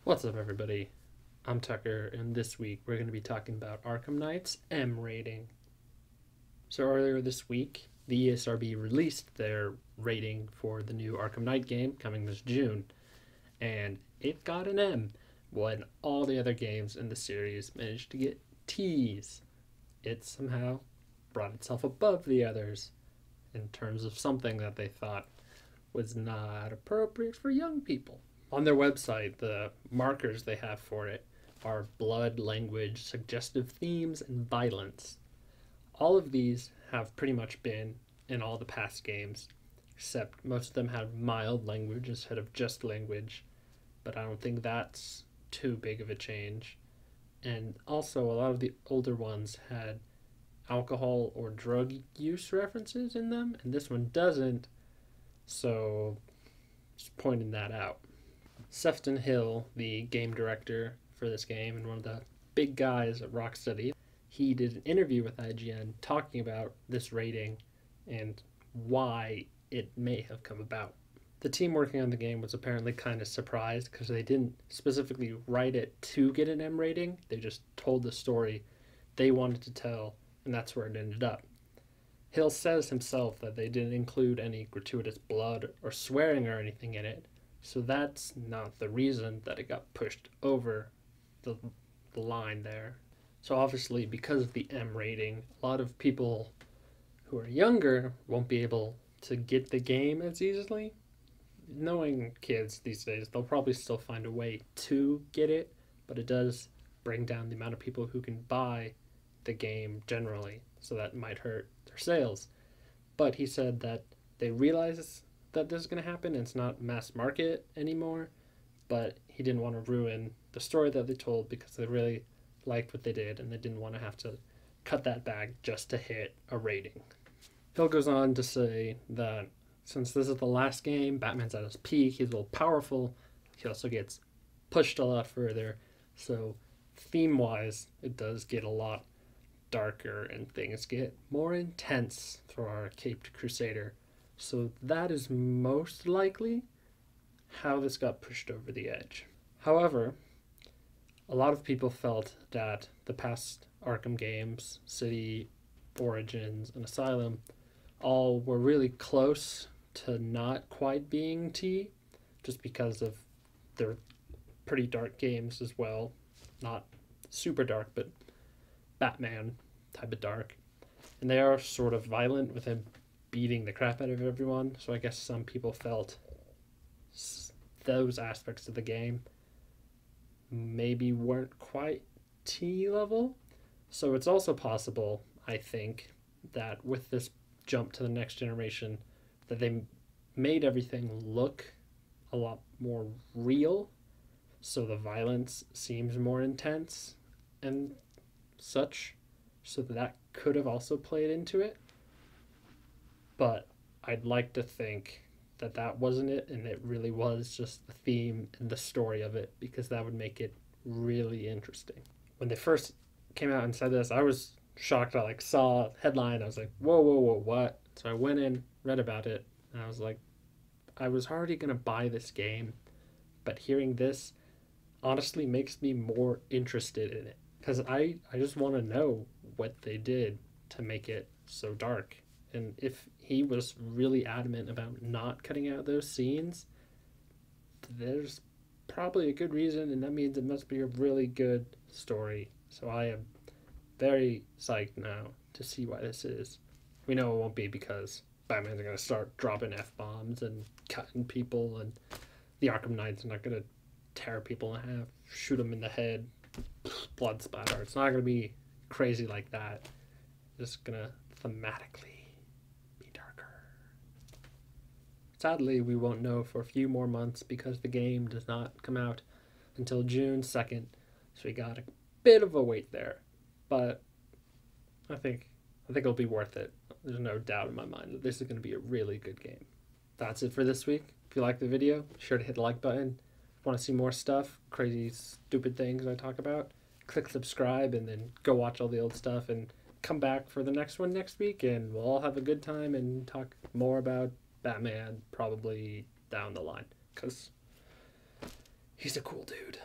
What's up, everybody? I'm Tucker, and this week we're going to be talking about Arkham Knight's M rating. So, earlier this week, the ESRB released their rating for the new Arkham Knight game coming this June, and it got an M when all the other games in the series managed to get T's. It somehow brought itself above the others in terms of something that they thought was not appropriate for young people. On their website, the markers they have for it are blood, language, suggestive themes, and violence. All of these have pretty much been in all the past games, except most of them have mild language instead of just language, but I don't think that's too big of a change. And also, a lot of the older ones had alcohol or drug use references in them, and this one doesn't, so just pointing that out. Sefton Hill, the game director for this game and one of the big guys at Rocksteady, he did an interview with IGN talking about this rating and why it may have come about. The team working on the game was apparently kind of surprised because they didn't specifically write it to get an M rating. They just told the story they wanted to tell, and that's where it ended up. Hill says himself that they didn't include any gratuitous blood or swearing or anything in it, so that's not the reason that it got pushed over the line there. So obviously, because of the M rating, a lot of people who are younger won't be able to get the game as easily. Knowing kids these days, they'll probably still find a way to get it, but it does bring down the amount of people who can buy the game generally, so that might hurt their sales. But he said that they realize that this is going to happen and it's not mass market anymore, but he didn't want to ruin the story that they told because they really liked what they did and they didn't want to have to cut that back just to hit a rating. Hill goes on to say that since this is the last game, Batman's at his peak, he's a little powerful, he also gets pushed a lot further, so theme-wise it does get a lot darker and things get more intense for our caped crusader. So that is most likely how this got pushed over the edge. However, a lot of people felt that the past Arkham games, City, Origins, and Asylum, all were really close to not quite being T, just because of their pretty dark games as well. Not super dark, but Batman type of dark. And they are sort of violent with him beating the crap out of everyone, so I guess some people felt those aspects of the game maybe weren't quite T level. So it's also possible, I think, that with this jump to the next generation, that they made everything look a lot more real, so the violence seems more intense and such, so that could have also played into it. But I'd like to think that that wasn't it, and it really was just the theme and the story of it, because that would make it really interesting. When they first came out and said this, I was shocked. I saw a headline, I was like, whoa, what? So I went in, read about it, and I was like, I was already going to buy this game, but hearing this honestly makes me more interested in it, because I just want to know what they did to make it so dark. And if he was really adamant about not cutting out those scenes, there's probably a good reason, and that means it must be a really good story. So I am very psyched now to see why this is. We know it won't be because Batman's going to start dropping F-bombs and cutting people, and the Arkham Knight's not going to tear people in half, shoot them in the head, blood splatter. It's not going to be crazy like that. It's just going to thematically be darker. Sadly, we won't know for a few more months because the game does not come out until June 2nd, so we got a bit of a wait there. But I think it'll be worth it. There's no doubt in my mind that this is going to be a really good game. That's it for this week. If you liked the video, be sure to hit the like button. If you want to see more stuff, crazy, stupid things I talk about, click subscribe and then go watch all the old stuff and come back for the next one next week, and we'll all have a good time and talk more about Batman probably down the line, because He's a cool dude.